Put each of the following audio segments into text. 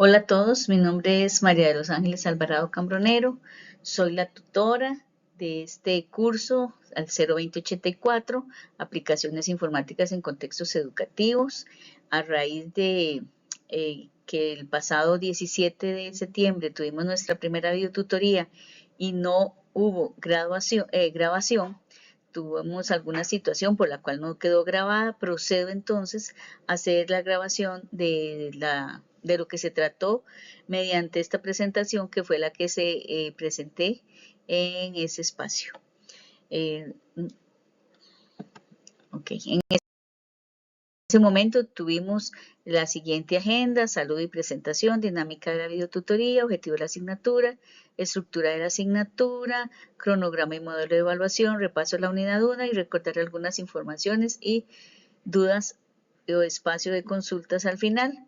Hola a todos, mi nombre es María de los Ángeles Alvarado Cambronero, soy la tutora de este curso al 02084, Aplicaciones Informáticas en Contextos Educativos, a raíz de que el pasado 17 de septiembre tuvimos nuestra primera videotutoría y no hubo grabación, tuvimos alguna situación por la cual no quedó grabada, procedo entonces a hacer la grabación de lo que se trató mediante esta presentación que fue la que se presenté en ese espacio. En ese momento tuvimos la siguiente agenda: salud y presentación, dinámica de la videotutoría, objetivo de la asignatura, estructura de la asignatura, cronograma y modelo de evaluación, repaso de la unidad 1 y recordar algunas informaciones y dudas o espacio de consultas al final.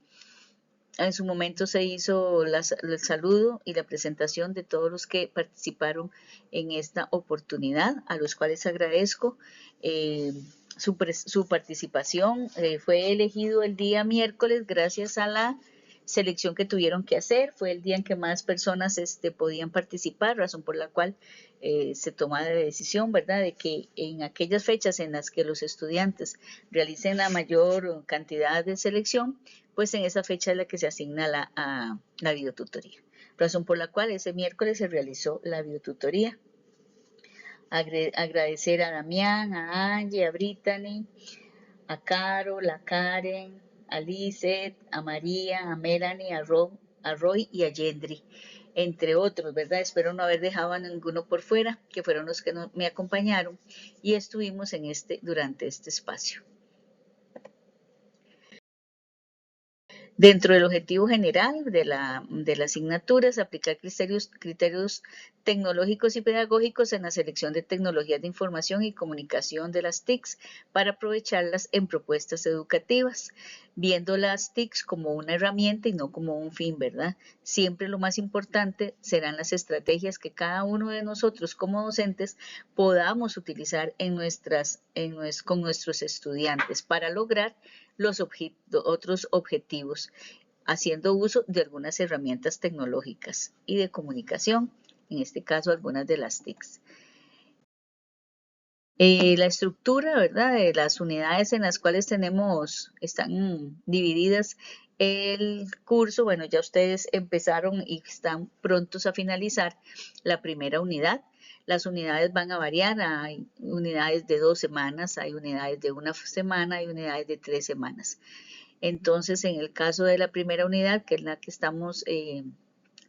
En su momento se hizo el saludo y la presentación de todos los que participaron en esta oportunidad, a los cuales agradezco su participación. Fue elegido el día miércoles gracias a la selección que tuvieron que hacer. Fue el día en que más personas podían participar, razón por la cual se toma la decisión, ¿verdad?, de que en aquellas fechas en las que los estudiantes realicen la mayor cantidad de selección, pues en esa fecha es la que se asigna la videotutoría. Razón por la cual ese miércoles se realizó la videotutoría. Agradecer a Damián, a Angie, a Brittany, a Carol, a Karen, a Lizeth, a María, a Melanie, a Roy y a Yendri, entre otros, ¿verdad? Espero no haber dejado a ninguno por fuera, que fueron los que me acompañaron y estuvimos durante este espacio. Dentro del objetivo general de la asignatura es aplicar criterios tecnológicos y pedagógicos en la selección de tecnologías de información y comunicación de las TICs para aprovecharlas en propuestas educativas, viendo las TICs como una herramienta y no como un fin, ¿verdad? Siempre lo más importante serán las estrategias que cada uno de nosotros como docentes podamos utilizar con nuestros estudiantes para lograr los otros objetivos, haciendo uso de algunas herramientas tecnológicas y de comunicación, en este caso algunas de las TICs. La estructura, ¿verdad?, de las unidades en las cuales están divididas el curso. Bueno, ya ustedes empezaron y están prontos a finalizar la primera unidad. Las unidades van a variar, hay unidades de 2 semanas, hay unidades de 1 semana, hay unidades de 3 semanas. Entonces, en el caso de la primera unidad, que es la que estamos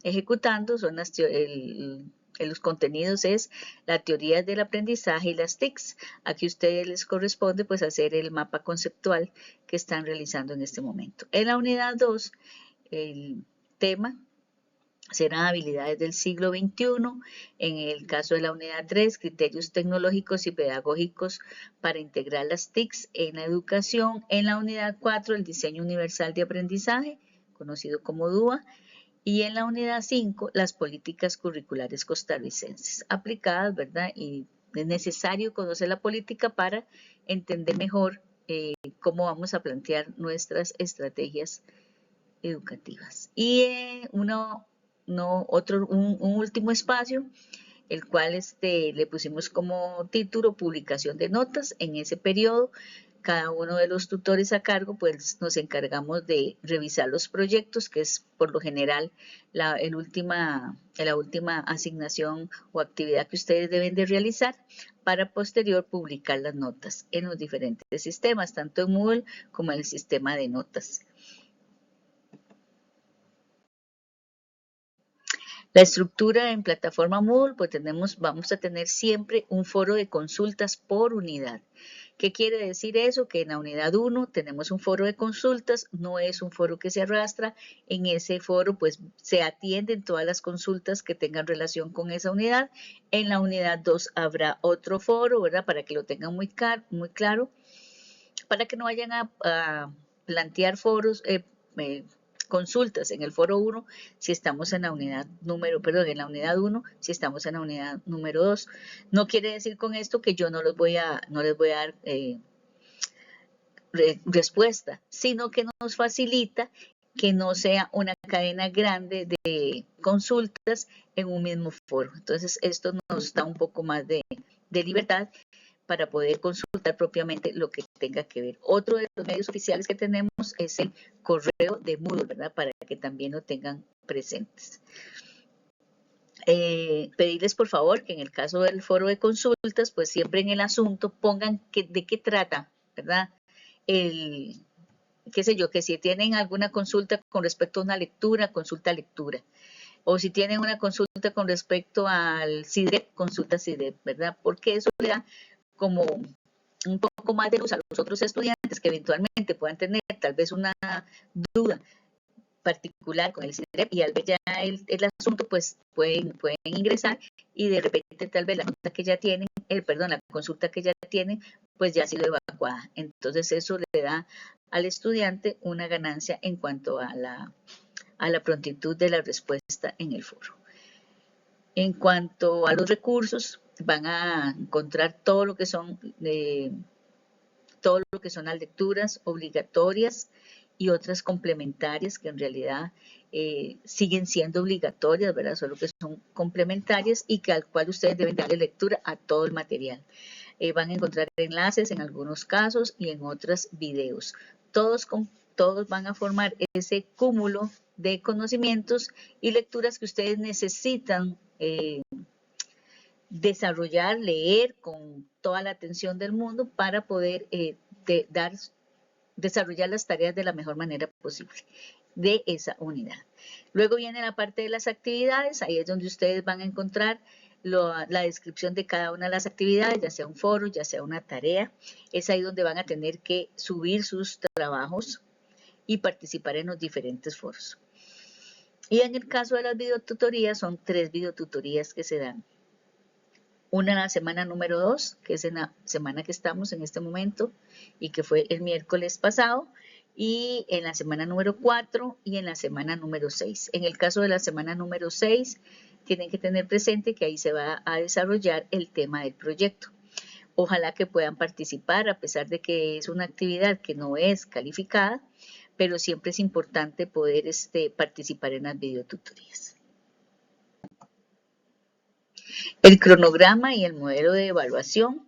ejecutando, son los contenidos es la teoría del aprendizaje y las TICs. Aquí a ustedes les corresponde pues hacer el mapa conceptual que están realizando en este momento. En la unidad 2, el tema serán habilidades del siglo XXI. En el caso de la unidad 3, criterios tecnológicos y pedagógicos para integrar las TICs en la educación. En la unidad 4, el diseño universal de aprendizaje, conocido como DUA. Y en la unidad 5, las políticas curriculares costarricenses aplicadas, ¿verdad? Y es necesario conocer la política para entender mejor cómo vamos a plantear nuestras estrategias educativas. Y un último espacio, el cual le pusimos como título publicación de notas. En ese periodo, cada uno de los tutores a cargo, pues nos encargamos de revisar los proyectos, que es por lo general la última asignación o actividad que ustedes deben de realizar, para posterior publicar las notas en los diferentes sistemas, tanto en Moodle como en el sistema de notas. La estructura en plataforma Moodle, pues vamos a tener siempre un foro de consultas por unidad. ¿Qué quiere decir eso? Que en la unidad 1 tenemos un foro de consultas, no es un foro que se arrastra. En ese foro pues se atienden todas las consultas que tengan relación con esa unidad. En la unidad 2 habrá otro foro, ¿verdad?, para que lo tengan muy claro, para que no vayan a plantear consultas en el foro 1 si estamos en la unidad en la unidad 1 si estamos en la unidad número 2. No quiere decir con esto que yo no les voy a dar respuesta, sino que nos facilita que no sea una cadena grande de consultas en un mismo foro. Entonces, esto nos da un poco más de libertad para poder consultar propiamente lo que tenga que ver. Otro de los medios oficiales que tenemos es el correo de Moodle, ¿verdad? Para que también lo tengan presentes. Pedirles por favor que en el caso del foro de consultas, pues siempre en el asunto pongan de qué trata, ¿verdad? Qué sé yo, que si tienen alguna consulta con respecto a una lectura, consulta lectura. O si tienen una consulta con respecto al CIDEP, consulta CIDEP, ¿verdad? Porque eso le da como un poco más de luz a los otros estudiantes que eventualmente puedan tener tal vez una duda particular con el CIDEP y al ver ya el asunto, pues pueden ingresar y de repente tal vez la nota que ya tienen, la consulta que ya tienen, pues ya ha sido evacuada. Entonces eso le da al estudiante una ganancia en cuanto a la prontitud de la respuesta en el foro. En cuanto a los recursos, van a encontrar todo lo que son las lecturas obligatorias y otras complementarias que en realidad siguen siendo obligatorias, ¿verdad? Solo que son complementarias y que al cual ustedes deben darle lectura a todo el material. Van a encontrar enlaces en algunos casos y en otros videos. Todos van a formar ese cúmulo de conocimientos y lecturas que ustedes necesitan desarrollar, leer con toda la atención del mundo para poder desarrollar las tareas de la mejor manera posible de esa unidad. Luego viene la parte de las actividades, ahí es donde ustedes van a encontrar la descripción de cada una de las actividades, ya sea un foro, ya sea una tarea. Es ahí donde van a tener que subir sus trabajos y participar en los diferentes foros. Y en el caso de las videotutorías, son 3 videotutorías que se dan. Una en la semana número 2, que es en la semana que estamos en este momento y que fue el miércoles pasado, y en la semana número 4 y en la semana número 6. En el caso de la semana número 6, tienen que tener presente que ahí se va a desarrollar el tema del proyecto. Ojalá que puedan participar, a pesar de que es una actividad que no es calificada, pero siempre es importante poder participar en las videotutorías. El cronograma y el modelo de evaluación.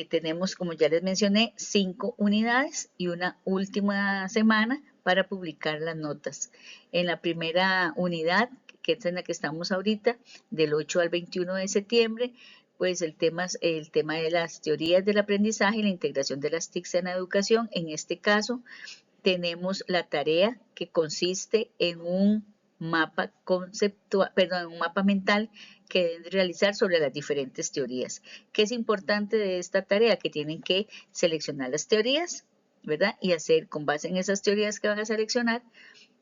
Tenemos, como ya les mencioné, 5 unidades y una última semana para publicar las notas. En la primera unidad, que es en la que estamos ahorita, del 8 al 21 de septiembre, pues el tema de las teorías del aprendizaje y la integración de las TICs en la educación. En este caso, tenemos la tarea que consiste en un mapa un mapa mental que deben realizar sobre las diferentes teorías. ¿Qué es importante de esta tarea? Que tienen que seleccionar las teorías, ¿verdad? Y hacer, con base en esas teorías que van a seleccionar,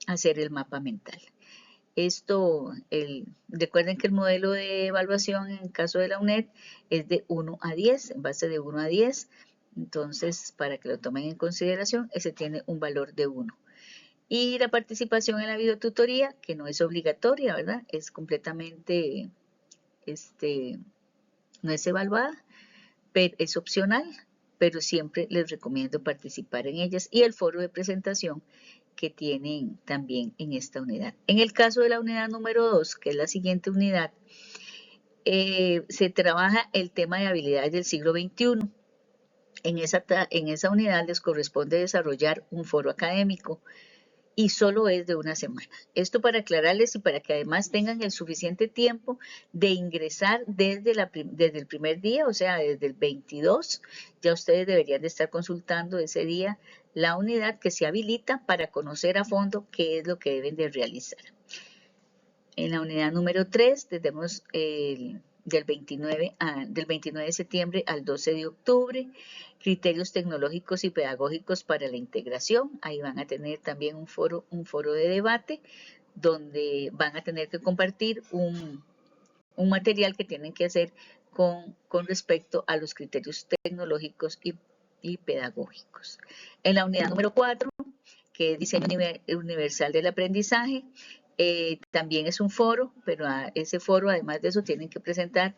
hacer el mapa mental. Recuerden que el modelo de evaluación en el caso de la UNED es de 1 a 10, en base de 1 a 10. Entonces, para que lo tomen en consideración, ese tiene un valor de 1. Y la participación en la videotutoría, que no es obligatoria, ¿verdad? Es completamente, no es evaluada, pero es opcional, pero siempre les recomiendo participar en ellas. Y el foro de presentación que tienen también en esta unidad. En el caso de la unidad número 2, que es la siguiente unidad, se trabaja el tema de habilidades del siglo XXI. En esa unidad les corresponde desarrollar un foro académico y solo es de una semana. Esto para aclararles y para que además tengan el suficiente tiempo de ingresar desde el primer día, o sea, desde el 22, ya ustedes deberían de estar consultando ese día la unidad que se habilita para conocer a fondo qué es lo que deben de realizar. En la unidad número 3 tenemos del 29 de septiembre al 12 de octubre, criterios tecnológicos y pedagógicos para la integración. Ahí van a tener también un foro de debate donde van a tener que compartir un material que tienen que hacer con respecto a los criterios tecnológicos y pedagógicos. En la unidad número 4, que es diseño universal del aprendizaje, también es un foro, pero a ese foro, además de eso, tienen que presentar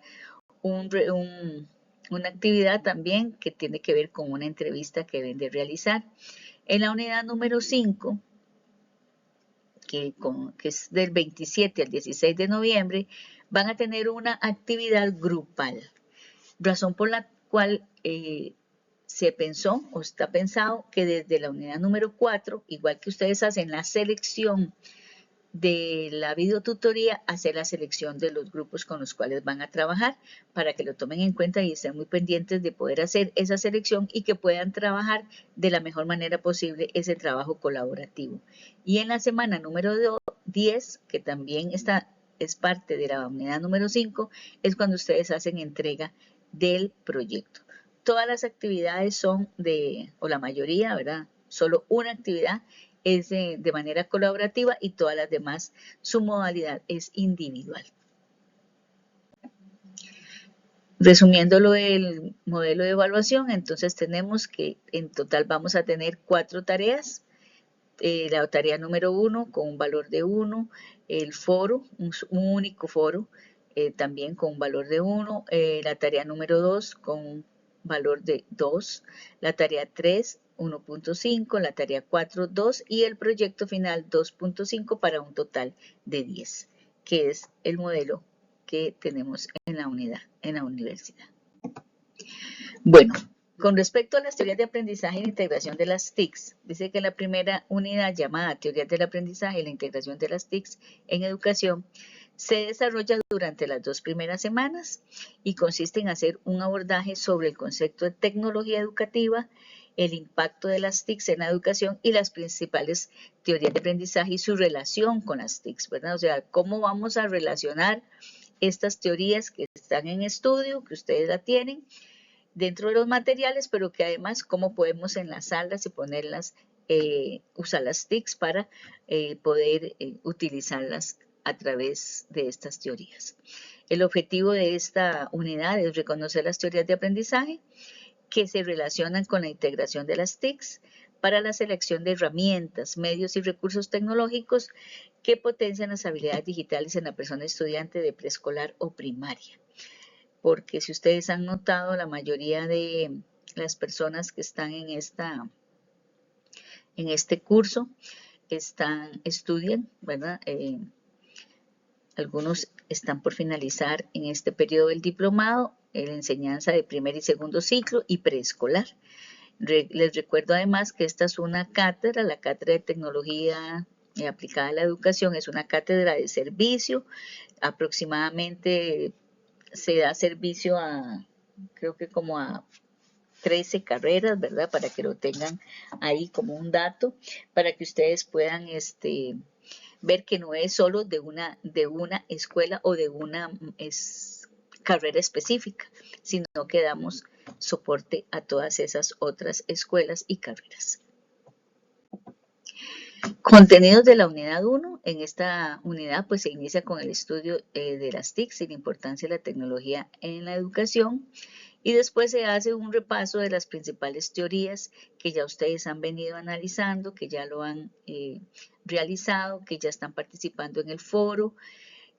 una actividad también que tiene que ver con una entrevista que deben de realizar. En la unidad número 5, que es del 27 al 16 de noviembre, van a tener una actividad grupal, razón por la cual se pensó o está pensado que desde la unidad número 4, igual que ustedes hacen la selección de la videotutoría, hacer la selección de los grupos con los cuales van a trabajar para que lo tomen en cuenta y estén muy pendientes de poder hacer esa selección y que puedan trabajar de la mejor manera posible ese trabajo colaborativo. Y en la semana número 10, que también es parte de la unidad número 5, es cuando ustedes hacen entrega del proyecto. Todas las actividades son o la mayoría, ¿verdad? Solo una actividad es de manera colaborativa y todas las demás, su modalidad es individual. Resumiéndolo el modelo de evaluación, entonces tenemos que en total vamos a tener 4 tareas. La tarea número 1 con un valor de 1, el foro, un único foro, también con un valor de 1, la tarea número 2 con un valor de 2, la tarea 3, 1.5, la tarea 4, 2 y el proyecto final 2.5 para un total de 10, que es el modelo que tenemos en la universidad. Bueno, con respecto a las teorías de aprendizaje y la integración de las TICs, dice que la primera unidad llamada Teorías del Aprendizaje y la integración de las TICs en educación se desarrolla durante las 2 primeras semanas y consiste en hacer un abordaje sobre el concepto de tecnología educativa, el impacto de las TICs en la educación y las principales teorías de aprendizaje y su relación con las TICs, ¿verdad? O sea, cómo vamos a relacionar estas teorías que están en estudio, que ustedes la tienen, dentro de los materiales, pero que además cómo podemos enlazarlas y ponerlas, usar las TICs para poder utilizarlas a través de estas teorías. El objetivo de esta unidad es reconocer las teorías de aprendizaje que se relacionan con la integración de las TICs para la selección de herramientas, medios y recursos tecnológicos que potencian las habilidades digitales en la persona estudiante de preescolar o primaria. Porque si ustedes han notado, la mayoría de las personas que están en este curso estudian, ¿verdad? Algunos están por finalizar en este periodo del diplomado, en la enseñanza de primer y segundo ciclo y preescolar. Les recuerdo además que esta es una cátedra, la Cátedra de Tecnología Aplicada a la Educación, es una cátedra de servicio, aproximadamente se da servicio creo que como a 13 carreras, ¿verdad? Para que lo tengan ahí como un dato, para que ustedes puedan ver que no es solo de una escuela o de una carrera específica, sino que damos soporte a todas esas otras escuelas y carreras. Contenidos de la unidad 1. En esta unidad pues se inicia con el estudio de las TICs y la importancia de la tecnología en la educación y después se hace un repaso de las principales teorías que ya ustedes han venido analizando, que ya lo han realizado, que ya están participando en el foro,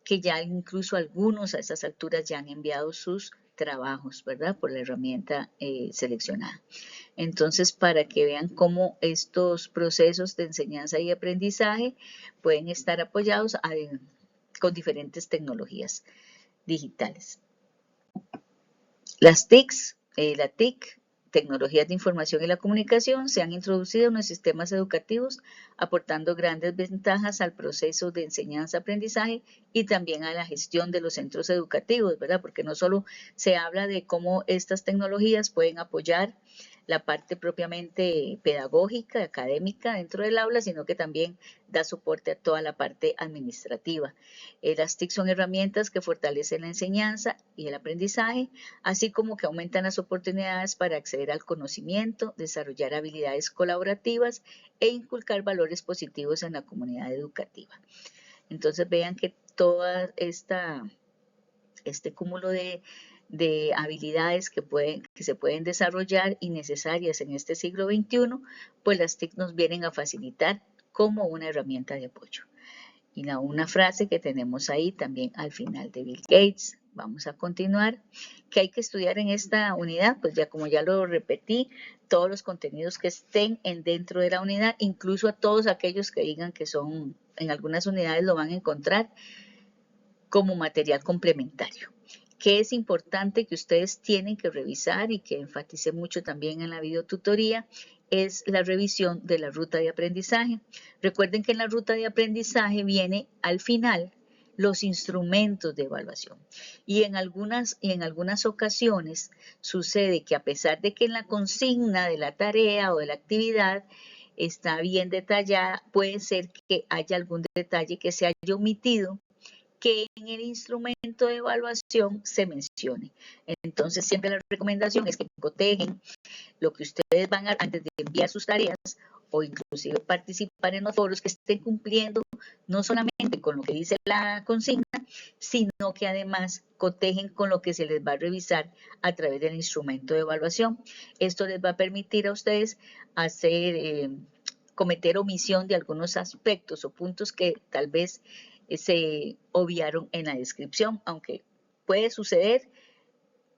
que ya incluso algunos a estas alturas ya han enviado sus trabajos, ¿verdad? Por la herramienta seleccionada. Entonces, para que vean cómo estos procesos de enseñanza y aprendizaje pueden estar apoyados con diferentes tecnologías digitales. Las TICs, la TIC, Tecnologías de Información y la Comunicación, se han introducido en los sistemas educativos, aportando grandes ventajas al proceso de enseñanza-aprendizaje y también a la gestión de los centros educativos, ¿verdad? Porque no solo se habla de cómo estas tecnologías pueden apoyar la parte propiamente pedagógica, académica dentro del aula, sino que también da soporte a toda la parte administrativa. Las TIC son herramientas que fortalecen la enseñanza y el aprendizaje, así como que aumentan las oportunidades para acceder al conocimiento, desarrollar habilidades colaborativas e inculcar valores positivos en la comunidad educativa. Entonces vean que toda este cúmulo de habilidades que se pueden desarrollar y necesarias en este siglo XXI, pues las TIC nos vienen a facilitar como una herramienta de apoyo. Y una frase que tenemos ahí también al final de Bill Gates, Vamos a continuar. ¿Qué hay que estudiar en esta unidad? Pues ya como ya lo repetí, todos los contenidos que estén dentro de la unidad, incluso a todos aquellos que digan que son, en algunas unidades lo van a encontrar como material complementario. ¿Qué es importante que ustedes tienen que revisar y que enfaticé mucho también en la videotutoría? Es la revisión de la ruta de aprendizaje. Recuerden que en la ruta de aprendizaje viene al final los instrumentos de evaluación. Y en algunas ocasiones sucede que a pesar de que en la consigna de la tarea o de la actividad está bien detallada, puede ser que haya algún detalle que se haya omitido que en el instrumento de evaluación se mencione. Entonces, siempre la recomendación es que cotejen lo que ustedes van a, antes de enviar sus tareas o inclusive participar en los foros, que estén cumpliendo no solamente con lo que dice la consigna, sino que además cotejen con lo que se les va a revisar a través del instrumento de evaluación. Esto les va a permitir a ustedes hacer, cometer omisión de algunos aspectos o puntos que tal vez se obviaron en la descripción, aunque puede suceder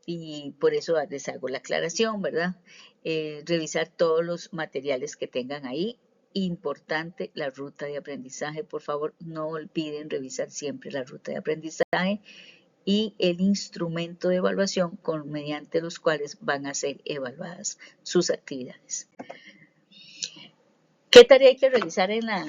y por eso les hago la aclaración, ¿verdad? Revisar todos los materiales que tengan ahí. Importante la ruta de aprendizaje, por favor, no olviden revisar siempre la ruta de aprendizaje y el instrumento de evaluación mediante los cuales van a ser evaluadas sus actividades. ¿Qué tarea hay que realizar en la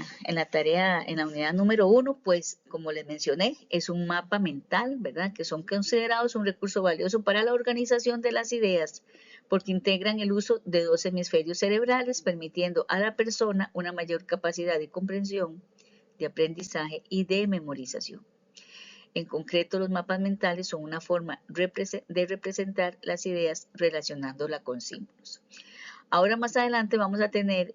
unidad número 1? Pues, como les mencioné, es un mapa mental, ¿verdad? Que son considerados un recurso valioso para la organización de las ideas, porque integran el uso de 2 hemisferios cerebrales, permitiendo a la persona una mayor capacidad de comprensión, de aprendizaje y de memorización. En concreto, los mapas mentales son una forma de representar las ideas relacionándolas con símbolos. Ahora más adelante vamos a tener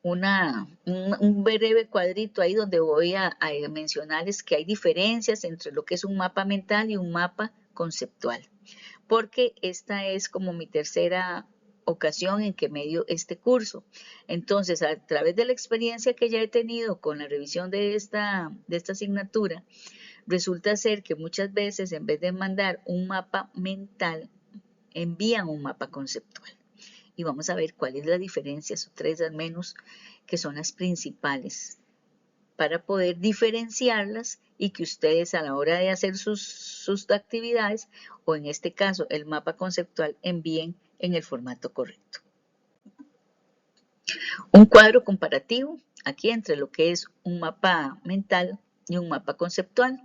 un breve cuadrito ahí donde voy a mencionarles que hay diferencias entre lo que es un mapa mental y un mapa conceptual, porque esta es como mi tercera ocasión en que medio este curso. Entonces, a través de la experiencia que ya he tenido con la revisión de esta asignatura, resulta ser que muchas veces en vez de mandar un mapa mental, envían un mapa conceptual. Y vamos a ver cuál es la diferencia, son 3 al menos, que son las principales, para poder diferenciarlas y que ustedes a la hora de hacer sus actividades, o en este caso el mapa conceptual, envíen en el formato correcto. Un cuadro comparativo, aquí entre lo que es un mapa mental y un mapa conceptual.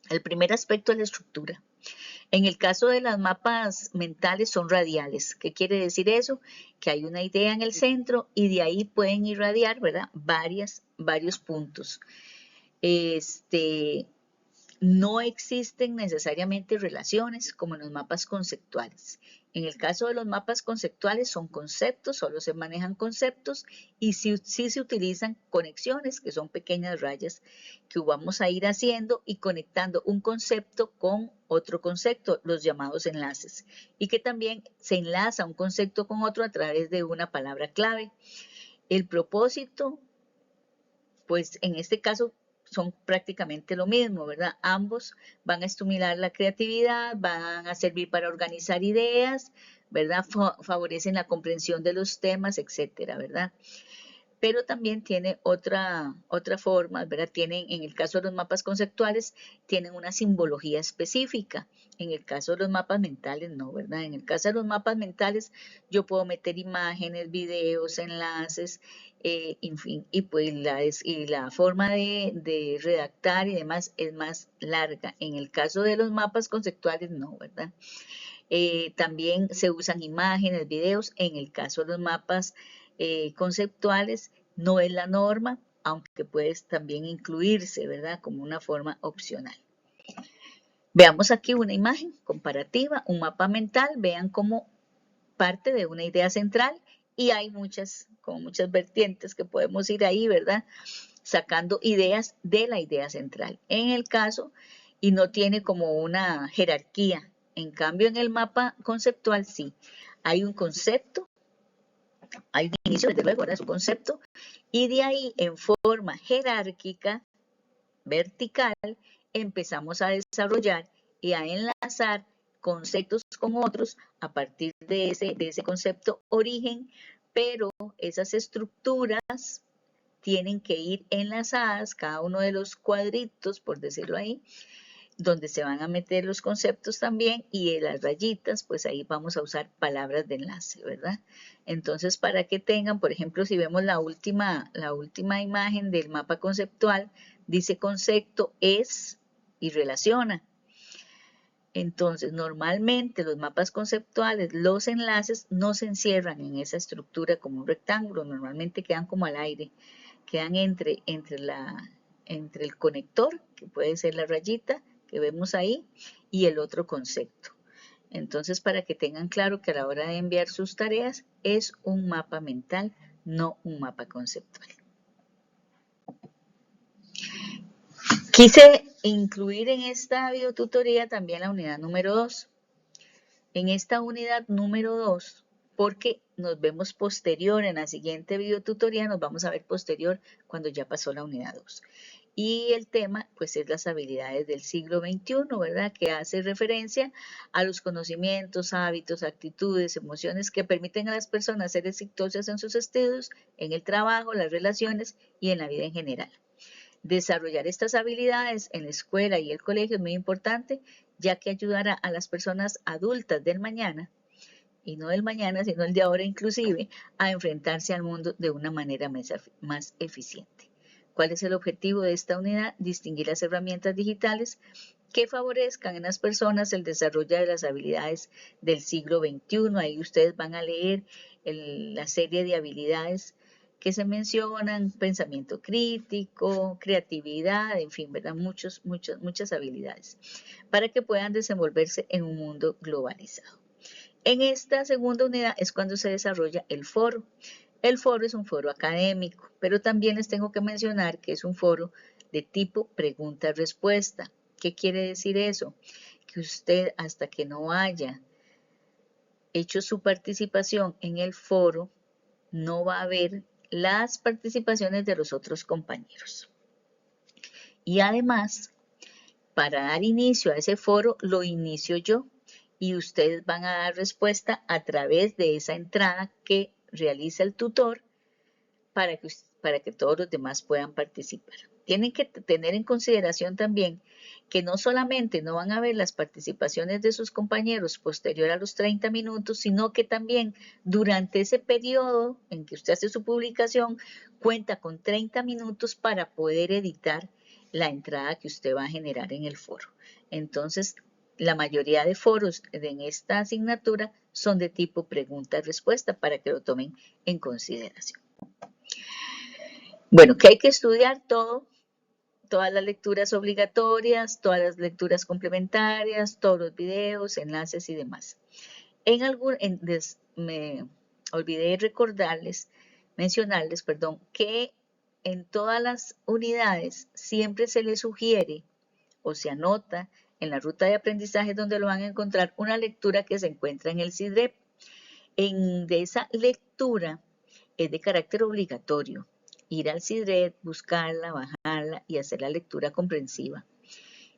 El primer aspecto es la estructura. En el caso de los mapas mentales son radiales. ¿Qué quiere decir eso? Que hay una idea en el centro y de ahí pueden irradiar, ¿verdad? Varios puntos. No existen necesariamente relaciones como en los mapas conceptuales. En el caso de los mapas conceptuales son conceptos, solo se manejan conceptos y sí se utilizan conexiones, que son pequeñas rayas que vamos a ir haciendo y conectando un concepto con otro concepto, los llamados enlaces, y que también se enlaza un concepto con otro a través de una palabra clave. El propósito, pues en este caso, son prácticamente lo mismo, ¿verdad? Ambos van a estimular la creatividad, van a servir para organizar ideas, ¿verdad? Favorecen la comprensión de los temas, etcétera, ¿verdad? Pero también tiene otra forma, ¿verdad? En el caso de los mapas conceptuales, tienen una simbología específica. En el caso de los mapas mentales, no, ¿verdad? En el caso de los mapas mentales, yo puedo meter imágenes, videos, enlaces, en fin, y pues la forma de redactar y demás es más larga. En el caso de los mapas conceptuales, no, ¿verdad? También se usan imágenes, videos. En el caso de los mapas conceptuales, no es la norma, aunque puede también incluirse, ¿verdad? Como una forma opcional. Veamos aquí una imagen comparativa, un mapa mental. Vean como parte de una idea central y hay muchas vertientes que podemos ir ahí, ¿verdad? Sacando ideas de la idea central. En el caso, y no tiene como una jerarquía. En cambio, en el mapa conceptual sí. Hay un concepto, hay un inicio, desde luego, ahora es un concepto, y de ahí en forma jerárquica vertical, empezamos a desarrollar y a enlazar conceptos con otros a partir de ese concepto origen, pero esas estructuras tienen que ir enlazadas, cada uno de los cuadritos, por decirlo ahí, donde se van a meter los conceptos también, y en las rayitas, pues ahí vamos a usar palabras de enlace, ¿verdad? Entonces, para que tengan, por ejemplo, si vemos la última imagen del mapa conceptual, dice concepto es y relaciona. Entonces, normalmente los mapas conceptuales, los enlaces no se encierran en esa estructura como un rectángulo, normalmente quedan como al aire, quedan entre el conector, que puede ser la rayita que vemos ahí, y el otro concepto. Entonces, para que tengan claro que a la hora de enviar sus tareas, es un mapa mental, no un mapa conceptual. Quise incluir en esta videotutoría también la unidad número 2. En esta unidad número 2, porque nos vemos posterior en la siguiente videotutoría, nos vamos a ver posterior cuando ya pasó la unidad 2. Y el tema, pues, es las habilidades del siglo XXI, ¿verdad? Que hace referencia a los conocimientos, hábitos, actitudes, emociones que permiten a las personas ser exitosas en sus estudios, en el trabajo, las relaciones y en la vida en general. Desarrollar estas habilidades en la escuela y el colegio es muy importante, ya que ayudará a las personas adultas del mañana, y no del mañana, sino el de ahora inclusive, a enfrentarse al mundo de una manera más eficiente. ¿Cuál es el objetivo de esta unidad? Distinguir las herramientas digitales que favorezcan en las personas el desarrollo de las habilidades del siglo XXI. Ahí ustedes van a leer la serie de habilidades que se mencionan: pensamiento crítico, creatividad, en fin, ¿verdad? Muchas habilidades para que puedan desenvolverse en un mundo globalizado. En esta segunda unidad es cuando se desarrolla el foro. El foro es un foro académico, pero también les tengo que mencionar que es un foro de tipo pregunta-respuesta. ¿Qué quiere decir eso? Que usted, hasta que no haya hecho su participación en el foro, no va a ver las participaciones de los otros compañeros. Y además, para dar inicio a ese foro, lo inicio yo, y ustedes van a dar respuesta a través de esa entrada que realiza el tutor para que todos los demás puedan participar. Tienen que tener en consideración también que no solamente no van a ver las participaciones de sus compañeros posterior a los 30 minutos, sino que también durante ese periodo en que usted hace su publicación, cuenta con 30 minutos para poder editar la entrada que usted va a generar en el foro. Entonces, la mayoría de foros en esta asignatura son de tipo pregunta-respuesta, para que lo tomen en consideración. Bueno, que hay que estudiar todas las lecturas obligatorias, todas las lecturas complementarias, todos los videos, enlaces y demás. Me olvidé mencionarles, que en todas las unidades siempre se les sugiere o se anota en la ruta de aprendizaje, donde lo van a encontrar, una lectura que se encuentra en el CIDREP. De esa lectura es de carácter obligatorio ir al CIDREP, buscarla, bajarla y hacer la lectura comprensiva.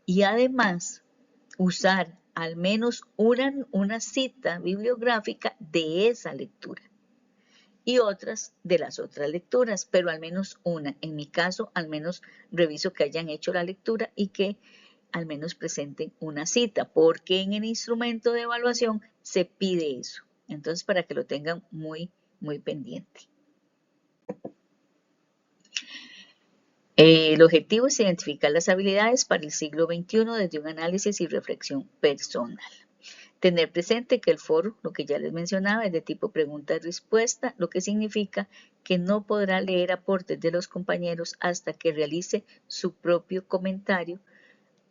Y además, usar al menos una cita bibliográfica de esa lectura y otras de las otras lecturas, pero al menos una. En mi caso, al menos reviso que hayan hecho la lectura y que al menos presenten una cita, porque en el instrumento de evaluación se pide eso. Entonces, para que lo tengan muy pendiente. El objetivo es identificar las habilidades para el siglo XXI desde un análisis y reflexión personal. Tener presente que el foro, lo que ya les mencionaba, es de tipo pregunta-respuesta, lo que significa que no podrá leer aportes de los compañeros hasta que realice su propio comentario,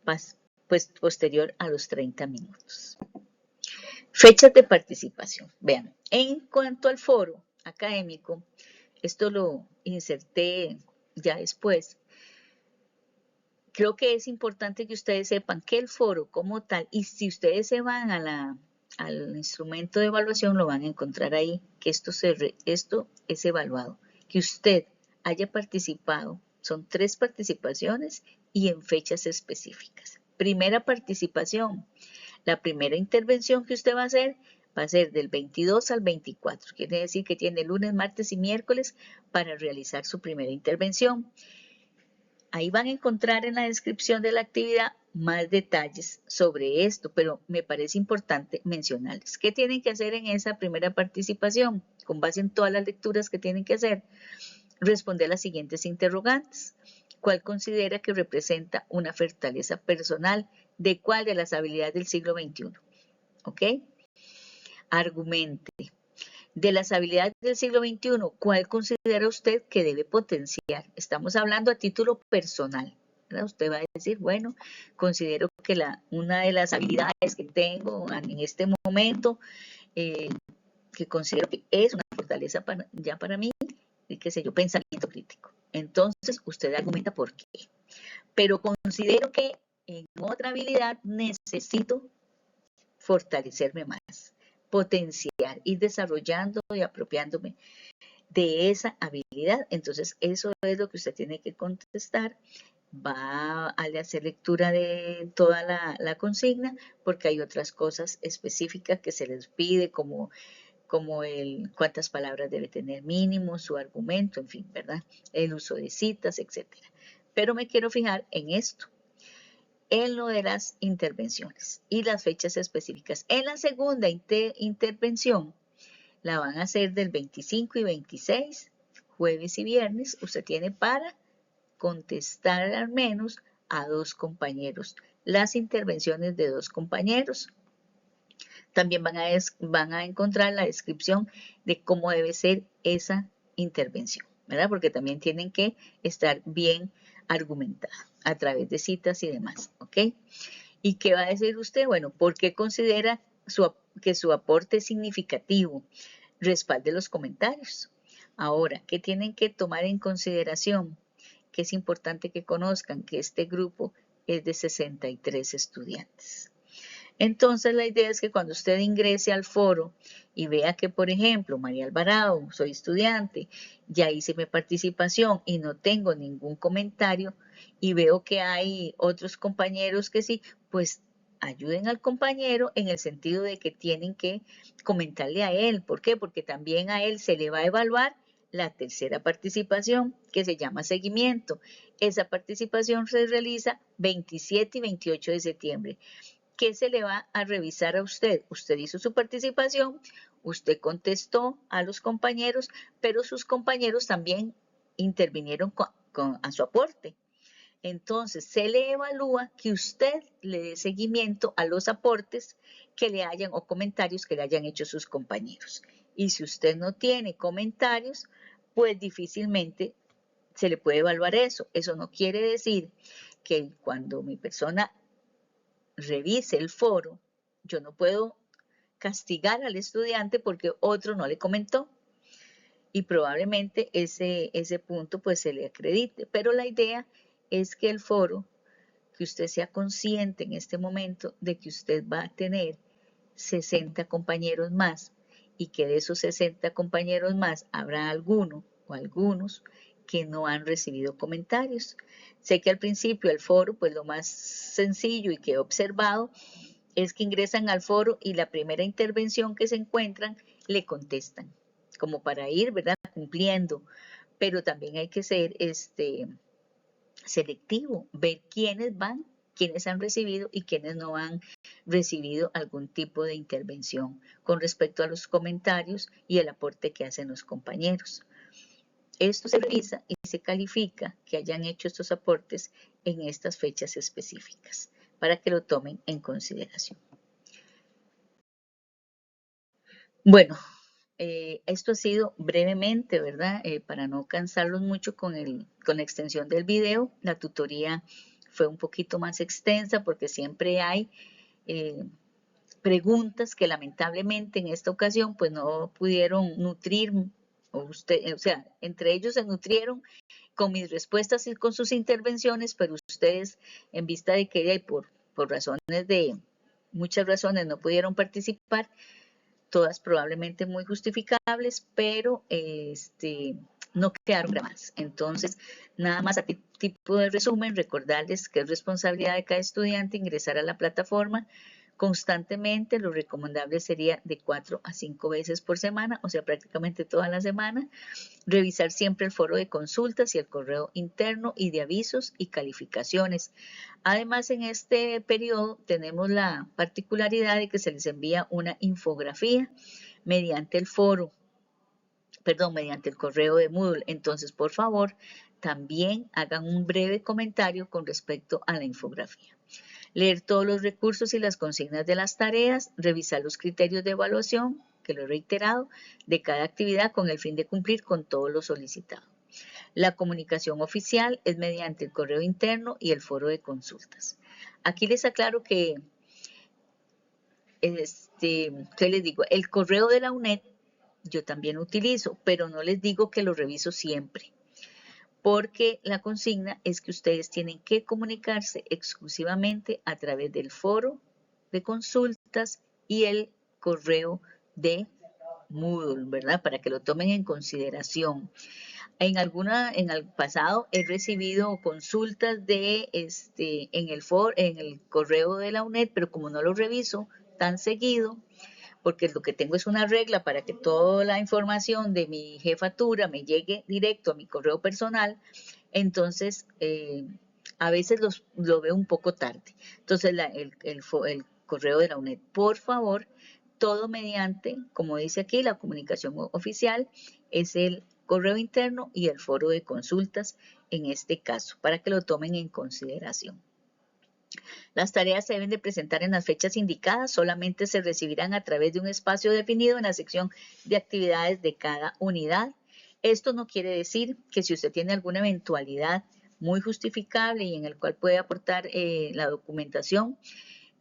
pues posterior a los 30 minutos. Fechas de participación. Vean, en cuanto al foro académico, esto lo inserté ya después. Creo que es importante que ustedes sepan que el foro como tal, y si ustedes se van al instrumento de evaluación, lo van a encontrar ahí, que esto es evaluado. Que usted haya participado, son 3 participaciones y en fechas específicas. Primera participación. La primera intervención que usted va a ser del 22 al 24. Quiere decir que tiene lunes, martes y miércoles para realizar su primera intervención. Ahí van a encontrar en la descripción de la actividad más detalles sobre esto, pero me parece importante mencionarles. ¿Qué tienen que hacer en esa primera participación? Con base en todas las lecturas que tienen que hacer, responder las siguientes interrogantes. ¿Cuál considera que representa una fortaleza personal? ¿De cuál de las habilidades del siglo XXI? ¿Ok? Argumente. De las habilidades del siglo XXI, ¿cuál considera usted que debe potenciar? Estamos hablando a título personal, ¿verdad? Usted va a decir, bueno, considero que una de las habilidades que tengo en este momento, que considero que es una fortaleza ya para mí, y qué sé yo, pensamiento crítico. Entonces, usted argumenta por qué. Pero considero que en otra habilidad necesito fortalecerme más, potenciar, ir desarrollando y apropiándome de esa habilidad. Entonces, eso es lo que usted tiene que contestar. Va a hacer lectura de toda la consigna, porque hay otras cosas específicas que se les pide, como cuántas palabras debe tener mínimo, su argumento, en fin, ¿verdad? El uso de citas, etcétera. Pero me quiero fijar en esto, en lo de las intervenciones y las fechas específicas. En la segunda intervención, la van a hacer del 25 y 26, jueves y viernes. Usted tiene para contestar al menos a 2 compañeros, las intervenciones de 2 compañeros. También van a encontrar la descripción de cómo debe ser esa intervención, ¿verdad? Porque también tienen que estar bien argumentada a través de citas y demás, ¿ok? ¿Y qué va a decir usted? Bueno, ¿por qué considera que su aporte es significativo? Respalde los comentarios. Ahora, ¿qué tienen que tomar en consideración? Que es importante que conozcan que este grupo es de 63 estudiantes. Entonces, la idea es que cuando usted ingrese al foro y vea que, por ejemplo, María Alvarado, soy estudiante, ya hice mi participación y no tengo ningún comentario, y veo que hay otros compañeros que sí, pues ayuden al compañero en el sentido de que tienen que comentarle a él. ¿Por qué? Porque también a él se le va a evaluar la tercera participación, que se llama seguimiento. Esa participación se realiza 27 y 28 de septiembre. ¿Qué se le va a revisar a usted? Usted hizo su participación, usted contestó a los compañeros, pero sus compañeros también intervinieron a su aporte. Entonces, se le evalúa que usted le dé seguimiento a los aportes que le hayan o comentarios que le hayan hecho sus compañeros. Y si usted no tiene comentarios, pues difícilmente se le puede evaluar eso. Eso no quiere decir que cuando mi persona revise el foro, yo no puedo castigar al estudiante porque otro no le comentó y probablemente ese punto pues se le acredite, pero la idea es que el foro, que usted sea consciente en este momento de que usted va a tener 60 compañeros más y que de esos 60 compañeros más habrá alguno o algunos que no han recibido comentarios. Sé que al principio el foro, pues lo más sencillo y que he observado es que ingresan al foro y la primera intervención que se encuentran le contestan, como para ir, ¿verdad?, cumpliendo. Pero también hay que ser selectivo, ver quiénes van, quiénes han recibido y quiénes no han recibido algún tipo de intervención con respecto a los comentarios y el aporte que hacen los compañeros. Esto se revisa y se califica que hayan hecho estos aportes en estas fechas específicas para que lo tomen en consideración. Bueno, esto ha sido brevemente, ¿verdad? Para no cansarlos mucho con la extensión del video. La tutoría fue un poquito más extensa porque siempre hay preguntas que lamentablemente en esta ocasión pues no pudieron nutrir, o sea, entre ellos se nutrieron con mis respuestas y con sus intervenciones, pero ustedes en vista de que por muchas razones no pudieron participar, todas probablemente muy justificables, pero no quedaron más. Entonces, nada más a tipo de resumen, recordarles que es responsabilidad de cada estudiante ingresar a la plataforma constantemente. Lo recomendable sería de 4 a 5 veces por semana, o sea, prácticamente toda la semana. Revisar siempre el foro de consultas y el correo interno y de avisos y calificaciones. Además, en este periodo tenemos la particularidad de que se les envía una infografía mediante el foro, mediante el correo de Moodle. Entonces, por favor, también hagan un breve comentario con respecto a la infografía. Leer todos los recursos y las consignas de las tareas, revisar los criterios de evaluación, que lo he reiterado, de cada actividad con el fin de cumplir con todo lo solicitado. La comunicación oficial es mediante el correo interno y el foro de consultas. Aquí les aclaro que, ¿qué les digo? El correo de la UNED yo también utilizo, pero no les digo que lo reviso siempre, porque la consigna es que ustedes tienen que comunicarse exclusivamente a través del foro de consultas y el correo de Moodle, ¿verdad? Para que lo tomen en consideración. En el pasado he recibido consultas en el correo de la UNED, pero como no lo reviso tan seguido, porque lo que tengo es una regla para que toda la información de mi jefatura me llegue directo a mi correo personal, entonces a veces lo veo un poco tarde. Entonces el correo de la UNED, por favor, todo mediante, como dice aquí, la comunicación oficial, es el correo interno y el foro de consultas en este caso, para que lo tomen en consideración. Las tareas se deben de presentar en las fechas indicadas, solamente se recibirán a través de un espacio definido en la sección de actividades de cada unidad. Esto no quiere decir que si usted tiene alguna eventualidad muy justificable y en el cual puede aportar la documentación,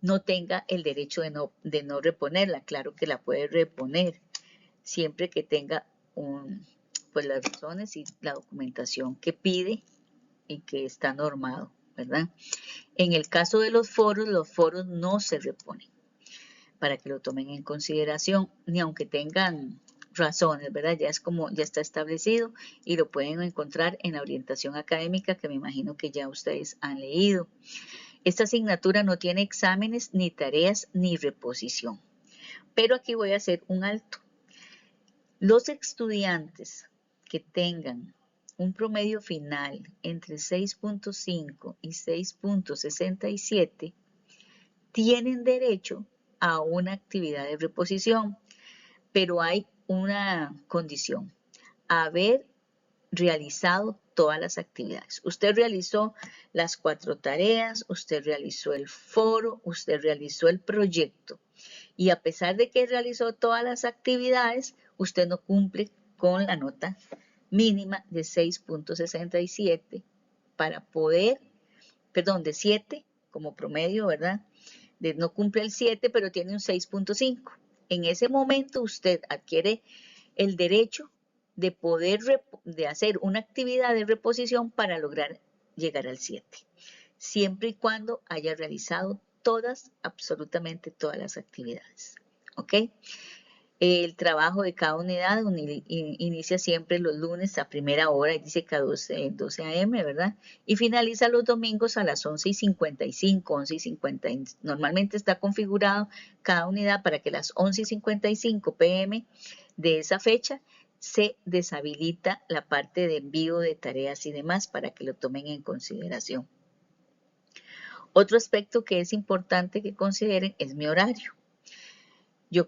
no tenga el derecho de no reponerla. Claro que la puede reponer, siempre que tenga pues las razones y la documentación que pide y que está normado, ¿verdad? En el caso de los foros no se reponen, para que lo tomen en consideración, ni aunque tengan razones, ¿verdad? Ya está establecido y lo pueden encontrar en la orientación académica que me imagino que ya ustedes han leído. Esta asignatura no tiene exámenes, ni tareas, ni reposición. Pero aquí voy a hacer un alto. Los estudiantes que tengan un promedio final entre 6.5 y 6.67 tienen derecho a una actividad de reposición, pero hay una condición: haber realizado todas las actividades. Usted realizó las 4 tareas, usted realizó el foro, usted realizó el proyecto, y a pesar de que realizó todas las actividades, usted no cumple con la nota mínima de 6.67 para poder, de 7 como promedio, ¿verdad? No cumple el 7, pero tiene un 6.5. En ese momento usted adquiere el derecho de poder de hacer una actividad de reposición para lograr llegar al 7, siempre y cuando haya realizado absolutamente todas las actividades. ¿Ok? El trabajo de cada unidad inicia siempre los lunes a primera hora, dice que a 12 a.m., ¿verdad? Y finaliza los domingos a las 11:55, 11:50. Normalmente está configurado cada unidad para que a las 11:55 p.m. de esa fecha se deshabilita la parte de envío de tareas y demás, para que lo tomen en consideración. Otro aspecto que es importante que consideren es mi horario. Yo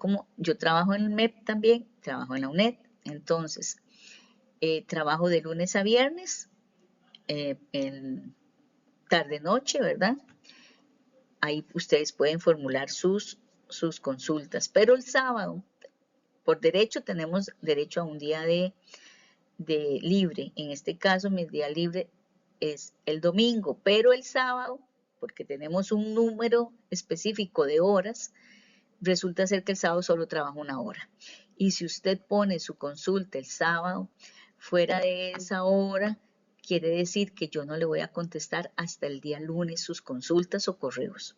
trabajo en el MEP también, trabajo en la UNED, entonces trabajo de lunes a viernes, en tarde-noche, ¿verdad? Ahí ustedes pueden formular sus consultas, pero el sábado, por derecho, tenemos derecho a un día de libre. En este caso, mi día libre es el domingo, pero el sábado, porque tenemos un número específico de horas, resulta ser que el sábado solo trabaja 1 hora. Y si usted pone su consulta el sábado fuera de esa hora, quiere decir que yo no le voy a contestar hasta el día lunes sus consultas o correos.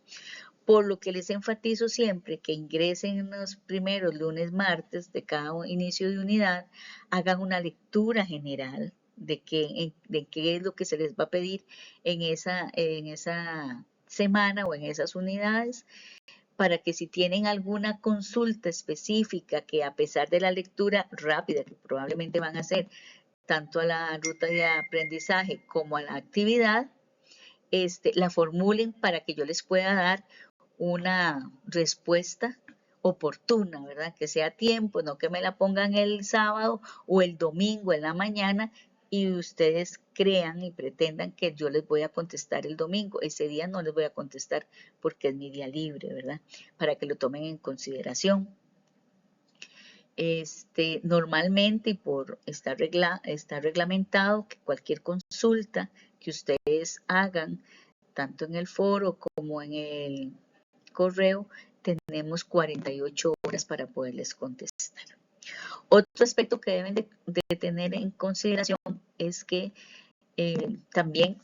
por lo que les enfatizo siempre que ingresen en los primeros lunes, martes de cada inicio de unidad, hagan una lectura general de qué es lo que se les va a pedir en esa semana o en esas unidades, para que si tienen alguna consulta específica que a pesar de la lectura rápida que probablemente van a hacer, tanto a la ruta de aprendizaje como a la actividad, la formulen para que yo les pueda dar una respuesta oportuna, ¿verdad? Que sea a tiempo, no que me la pongan el sábado o el domingo en la mañana y ustedes crean y pretendan que yo les voy a contestar el domingo. Ese día no les voy a contestar porque es mi día libre, ¿verdad? Para que lo tomen en consideración. Normalmente y está reglamentado que cualquier consulta que ustedes hagan, tanto en el foro como en el correo, tenemos 48 horas para poderles contestar. Otro aspecto que deben de tener en consideración es que también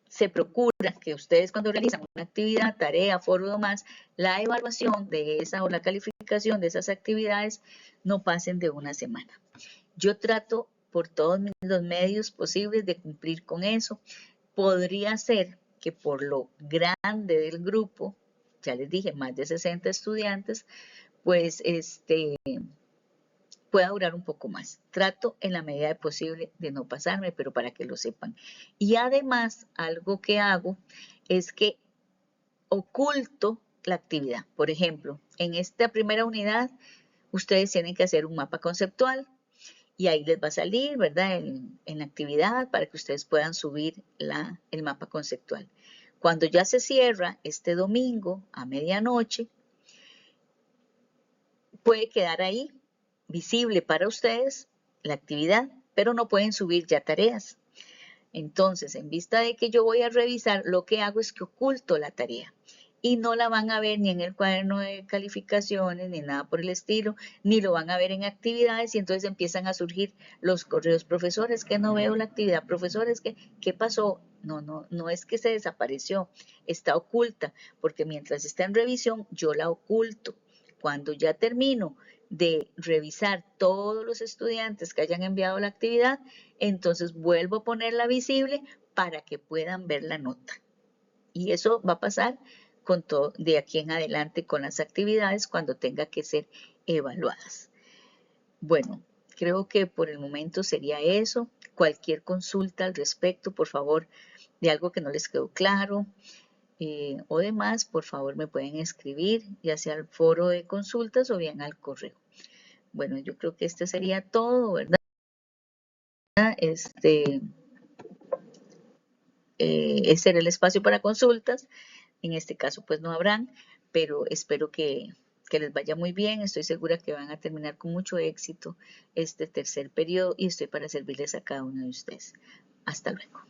se procura que ustedes cuando realizan una actividad, tarea, foro o demás, la evaluación de esa o la calificación de esas actividades no pasen de una semana. Yo trato por todos los medios posibles de cumplir con eso. Podría ser que por lo grande del grupo, ya les dije, más de 60 estudiantes, pues pueda durar un poco más. Trato en la medida de posible de no pasarme, pero para que lo sepan. Y además, algo que hago es que oculto la actividad. Por ejemplo, en esta primera unidad, ustedes tienen que hacer un mapa conceptual y ahí les va a salir, ¿verdad? En la actividad para que ustedes puedan subir el mapa conceptual. Cuando ya se cierra este domingo a medianoche, puede quedar ahí visible para ustedes la actividad, pero no pueden subir ya tareas. Entonces, en vista de que yo voy a revisar, lo que hago es que oculto la tarea y no la van a ver ni en el cuaderno de calificaciones, ni nada por el estilo, ni lo van a ver en actividades y entonces empiezan a surgir los correos, profesores, que no veo la actividad, profesores, ¿qué pasó? No es que se desapareció, está oculta, porque mientras está en revisión, yo la oculto. Cuando ya termino de revisar todos los estudiantes que hayan enviado la actividad, entonces vuelvo a ponerla visible para que puedan ver la nota. Y eso va a pasar con todo de aquí en adelante con las actividades cuando tenga que ser evaluadas. Bueno, creo que por el momento sería eso. Cualquier consulta al respecto, por favor, de algo que no les quedó claro o demás, por favor me pueden escribir, ya sea al foro de consultas o bien al correo. Bueno, yo creo que esto sería todo, ¿verdad? Ese era el espacio para consultas. En este caso, pues no habrán, pero espero que les vaya muy bien. Estoy segura que van a terminar con mucho éxito este tercer periodo y estoy para servirles a cada uno de ustedes. Hasta luego.